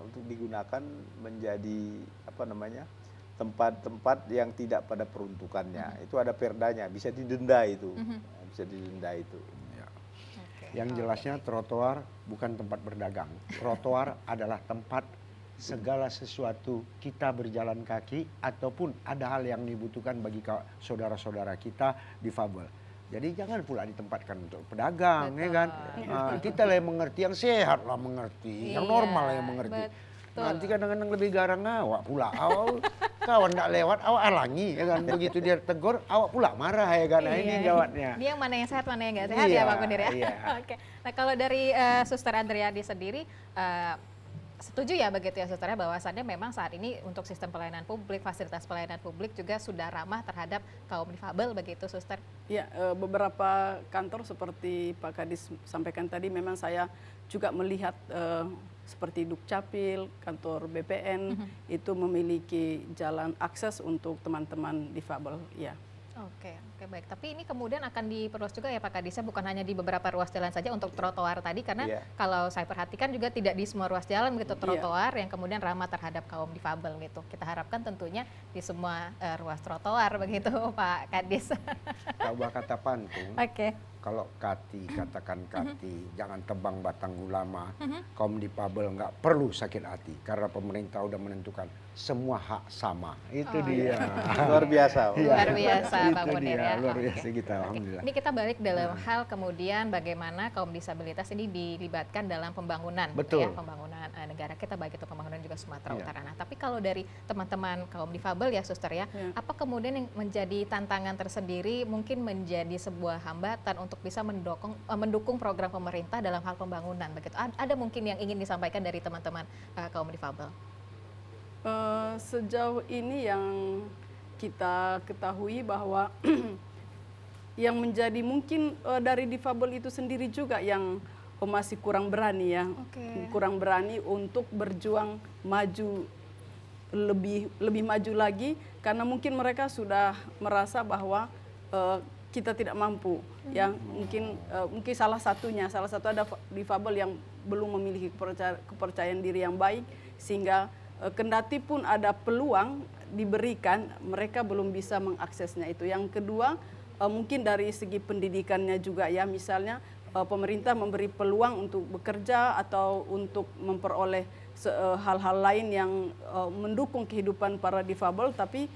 untuk digunakan menjadi tempat-tempat yang tidak pada peruntukannya. Itu ada perdanya, bisa didenda itu. Bisa didenda itu. Yang jelasnya trotoar bukan tempat berdagang. Trotoar adalah tempat segala sesuatu kita berjalan kaki ataupun ada hal yang dibutuhkan bagi saudara-saudara kita difabel. Jadi jangan pula ditempatkan untuk pedagang, ya kan? Kita lah yang mengerti, yang sehat lah mengerti, yang normal lah yang mengerti. Nanti kadang-kadang lebih garang awak pula. Kawan tidak lewat, awak halangi, ya kan? Begitu dia tegur, awak pula marah, ya kan? Nah, ini gawatnya. Ini yang mana yang sehat, mana yang nggak sehat ya Pak Kunir ya? Oke. Nah kalau dari Suster Andriadi sendiri, setuju ya begitu ya Suster ya, bahwasannya memang saat ini untuk sistem pelayanan publik, fasilitas pelayanan publik juga sudah ramah terhadap kaum difabel begitu Suster? Ya, beberapa kantor seperti Pak Kadis sampaikan tadi memang saya juga melihat seperti Dukcapil, kantor BPN itu memiliki jalan akses untuk teman-teman difabel. Ya. Oke, baik. Tapi ini kemudian akan diperluas juga ya Pak Kadisnya, bukan hanya di beberapa ruas jalan saja untuk trotoar tadi, karena kalau saya perhatikan juga tidak di semua ruas jalan begitu trotoar yang kemudian ramah terhadap kaum difabel gitu. Kita harapkan tentunya di semua ruas trotoar begitu Pak Kadis. Tahu kata pantun. Kalau katakan jangan tebang batang ulama. Kaum difabel nggak perlu sakit hati karena pemerintah udah menentukan semua hak sama. Itu dia. Luar biasa. Luar biasa Pak Munir ya. Luar biasa kita, alhamdulillah. Ini kita balik dalam hal kemudian bagaimana kaum disabilitas ini dilibatkan dalam pembangunan. Betul. Ya, pembangunan negara kita, baik itu pembangunan juga Sumatera Utara. Nah, tapi kalau dari teman-teman kaum difabel ya Suster ya, apa kemudian yang menjadi tantangan tersendiri, mungkin menjadi sebuah hambatan untuk bisa mendukung program pemerintah dalam hal pembangunan begitu? Ada mungkin yang ingin disampaikan dari teman-teman kaum difabel? Sejauh ini yang kita ketahui bahwa yang menjadi mungkin dari difabel itu sendiri juga yang masih kurang berani ya, kurang berani untuk berjuang maju lebih maju lagi karena mungkin mereka sudah merasa bahwa kita tidak mampu ya, mungkin salah satu ada difabel yang belum memiliki kepercayaan diri yang baik sehingga kendati pun ada peluang diberikan, mereka belum bisa mengaksesnya itu. Yang kedua, mungkin dari segi pendidikannya juga ya, misalnya pemerintah memberi peluang untuk bekerja atau untuk memperoleh hal-hal lain yang mendukung kehidupan para difabel, tapi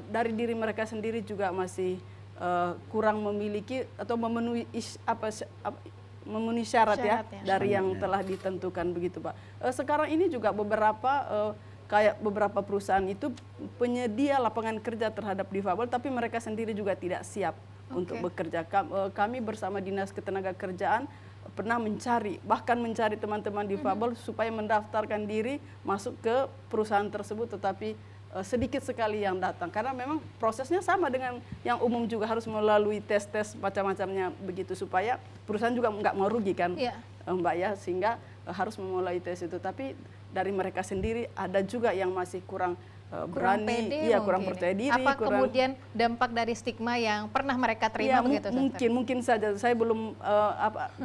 dari diri mereka sendiri juga masih kurang memiliki atau memenuhi syarat ya dari yang telah ditentukan begitu Pak. Sekarang ini juga beberapa kayak beberapa perusahaan itu penyedia lapangan kerja terhadap difabel, tapi mereka sendiri juga tidak siap untuk bekerja. Kami bersama Dinas Ketenagakerjaan pernah bahkan mencari teman-teman difabel supaya mendaftarkan diri masuk ke perusahaan tersebut, tetapi sedikit sekali yang datang. Karena memang prosesnya sama dengan yang umum juga, harus melalui tes-tes macam-macamnya begitu, supaya perusahaan juga nggak mau rugi kan, Mbak ya, sehingga harus memulai tes itu. Tapi dari mereka sendiri ada juga yang masih kurang berani, pede, kurang percaya diri. Apa kemudian dampak dari stigma yang pernah mereka terima begitu? Mungkin saja, saya belum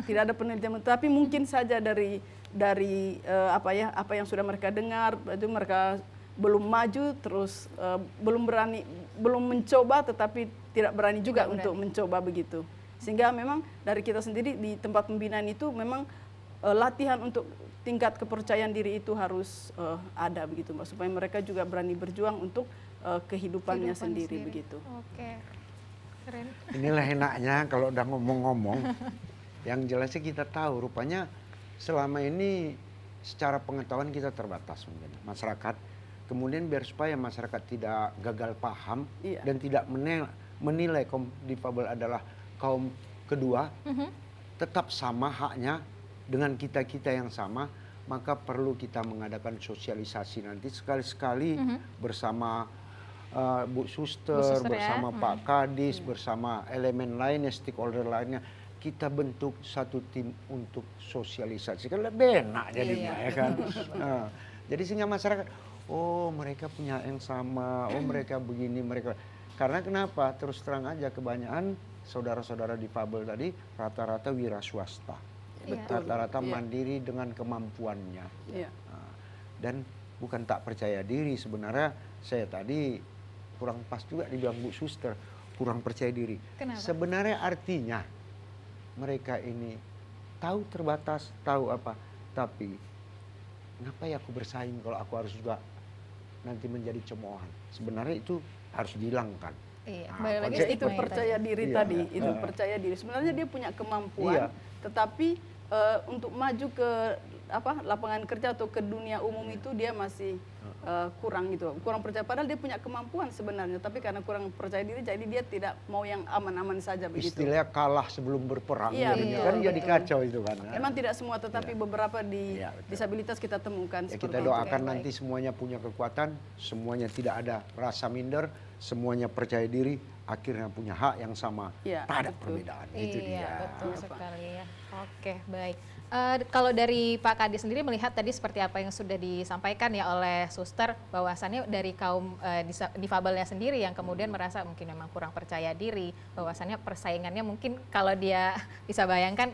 tidak ada penelitian, tapi mungkin saja dari apa yang sudah mereka dengar itu, mereka belum maju, terus belum mencoba, tetapi tidak berani juga untuk mencoba begitu. Sehingga memang dari kita sendiri di tempat pembinaan itu memang latihan untuk tingkat kepercayaan diri itu harus ada begitu, Mbak, supaya mereka juga berani berjuang untuk kehidupan sendiri begitu. Oke, keren. Inilah enaknya kalau udah ngomong-ngomong, yang jelasnya kita tahu, rupanya selama ini secara pengetahuan kita terbatas mungkin masyarakat. Kemudian biar supaya masyarakat tidak gagal paham dan tidak menilai kaum difabel adalah kaum kedua, tetap sama haknya dengan kita-kita yang sama, maka perlu kita mengadakan sosialisasi nanti sekali-sekali bersama Bu Suster, bersama Pak Kadis, bersama elemen lainnya, stakeholder lainnya, kita bentuk satu tim untuk sosialisasi. Kan lebih enak jadinya, ya kan. Jadi sehingga masyarakat, oh mereka punya yang sama, oh mereka begini, mereka. Karena kenapa? Terus terang aja, kebanyakan saudara-saudara difabel tadi rata-rata wira swasta. Rata-rata mandiri dengan kemampuannya. Dan bukan tak percaya diri, sebenarnya saya tadi kurang pas juga dibilang Bu Suster, kurang percaya diri. Kenapa? Sebenarnya artinya mereka ini tahu terbatas, tahu apa, tapi ngapain aku bersaing kalau aku harus juga nanti menjadi cemoohan. Sebenarnya itu harus dihilangkan. Itu percaya diri tadi, itu percaya diri. Sebenarnya dia punya kemampuan, tetapi untuk maju ke lapangan kerja atau ke dunia umum itu dia masih kurang gitu, kurang percaya. Padahal dia punya kemampuan sebenarnya, tapi karena kurang percaya diri, jadi dia tidak mau yang aman-aman saja begitu. Istilahnya kalah sebelum berperang, kan jadi kacau itu kan. Memang tidak semua, tetapi beberapa di disabilitas kita temukan. Kita doakan nanti semuanya punya kekuatan, semuanya tidak ada rasa minder, semuanya percaya diri, akhirnya punya hak yang sama, tak ada perbedaan. Itu dia. Betul sekali ya. Oke, baik. Kalau dari Pak Kadis sendiri melihat tadi seperti apa yang sudah disampaikan ya oleh Suster, bahwasannya dari kaum difabelnya sendiri yang kemudian merasa mungkin memang kurang percaya diri, bahwasannya persaingannya mungkin kalau dia bisa bayangkan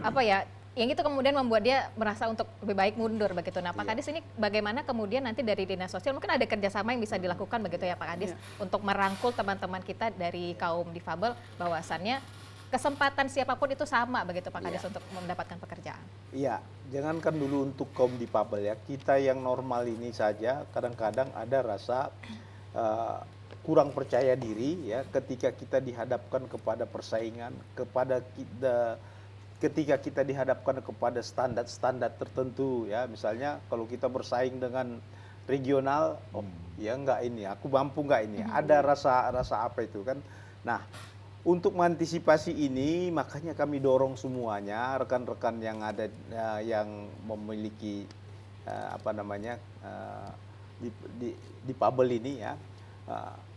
apa ya, yang itu kemudian membuat dia merasa untuk lebih baik mundur begitu. Nah, Pak Kadis ini bagaimana kemudian nanti dari Dinas Sosial mungkin ada kerjasama yang bisa dilakukan begitu ya Pak Kadis untuk merangkul teman-teman kita dari kaum difabel, bahwasannya kesempatan siapapun itu sama begitu Pak Kadis untuk mendapatkan pekerjaan. Iya, jangankan dulu untuk kaum difabel ya, kita yang normal ini saja kadang-kadang ada rasa kurang percaya diri ya ketika kita dihadapkan kepada persaingan, ketika kita dihadapkan kepada standar-standar tertentu ya, misalnya kalau kita bersaing dengan regional, ya enggak ini, aku mampu enggak ini, ada rasa apa itu kan. Nah, untuk mengantisipasi ini, makanya kami dorong semuanya rekan-rekan yang ada yang memiliki difabel ini ya,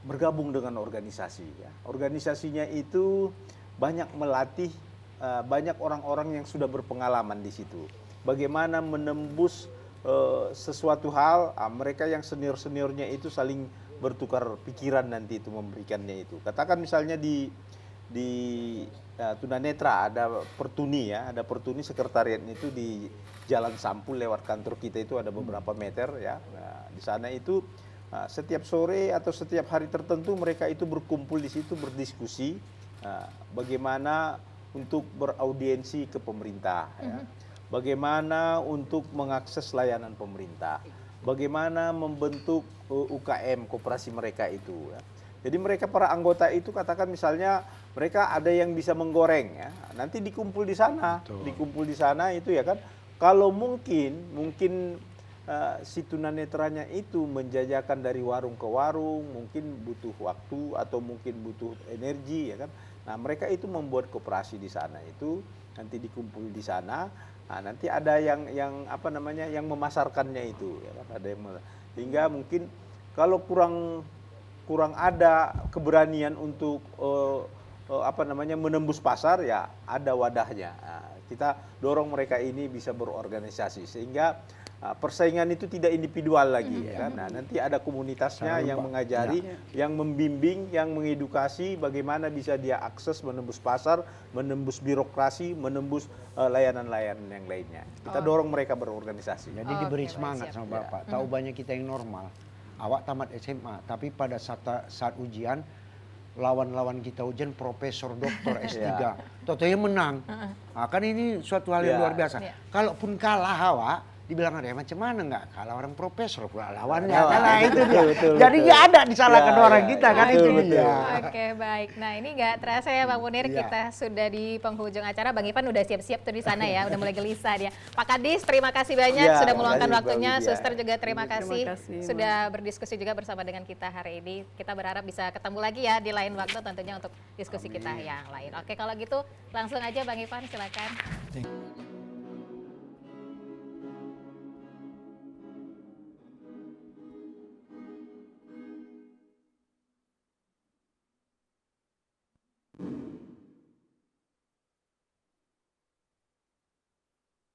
bergabung dengan organisasi. Ya. Organisasinya itu banyak melatih banyak orang-orang yang sudah berpengalaman di situ. Bagaimana menembus sesuatu hal, mereka yang senior-seniornya itu saling bertukar pikiran nanti itu memberikannya itu. Katakan misalnya di Tunanetra ada Pertuni ya, ada Pertuni sekretariatnya itu di Jalan Sampul lewat kantor kita itu ada beberapa meter ya. Nah, di sana itu setiap sore atau setiap hari tertentu mereka itu berkumpul di situ berdiskusi bagaimana untuk beraudiensi ke pemerintah ya. Bagaimana untuk mengakses layanan pemerintah. Bagaimana membentuk UKM koperasi mereka itu ya. Jadi mereka para anggota itu katakan misalnya mereka ada yang bisa menggoreng ya, nanti dikumpul di sana, itu ya kan. Kalau mungkin si tunanetranya itu menjajakan dari warung ke warung, mungkin butuh waktu atau mungkin butuh energi, ya kan. Nah, mereka itu membuat koperasi di sana itu, nanti dikumpul di sana. Nah, nanti ada yang apa namanya, yang memasarkannya itu, ya kan, ada yang sehingga mungkin kalau kurang ada keberanian untuk apa namanya, menembus pasar, ya ada wadahnya. Nah, kita dorong mereka ini bisa berorganisasi sehingga persaingan itu tidak individual lagi, ya kan? Nah, nanti ada komunitasnya yang mengajari, yang membimbing, yang mengedukasi bagaimana bisa dia akses menembus pasar, menembus birokrasi, menembus layanan-layanan yang lainnya. Kita dorong mereka berorganisasi. Jadi diberi Oke, semangat baik, sama Bapak. Tahu banyak kita yang normal. Awak tamat SMA, tapi pada saat ujian lawan-lawan kita ujian profesor, doktor, S3. Totonya menang. Kan ini suatu hal yang luar biasa. Kalaupun kalah awak, dibilang ada macam mana nggak kalah orang profesor pula lawannya, kalah itu dia. Jadi nggak ada disalahkan orang kita kan, itu dia. Oke, baik. Nah, ini nggak terasa ya Bang Munir, kita sudah di penghujung acara. Bang Ivan udah siap-siap tuh di sana ya, udah mulai gelisah dia. Pak Kadis, terima kasih banyak sudah meluangkan waktunya. Suster juga terima kasih sudah berdiskusi juga bersama dengan kita hari ini. Kita berharap bisa ketemu lagi ya di lain waktu tentunya untuk diskusi kita yang lain. Oke, kalau gitu langsung aja Bang Ivan, silakan.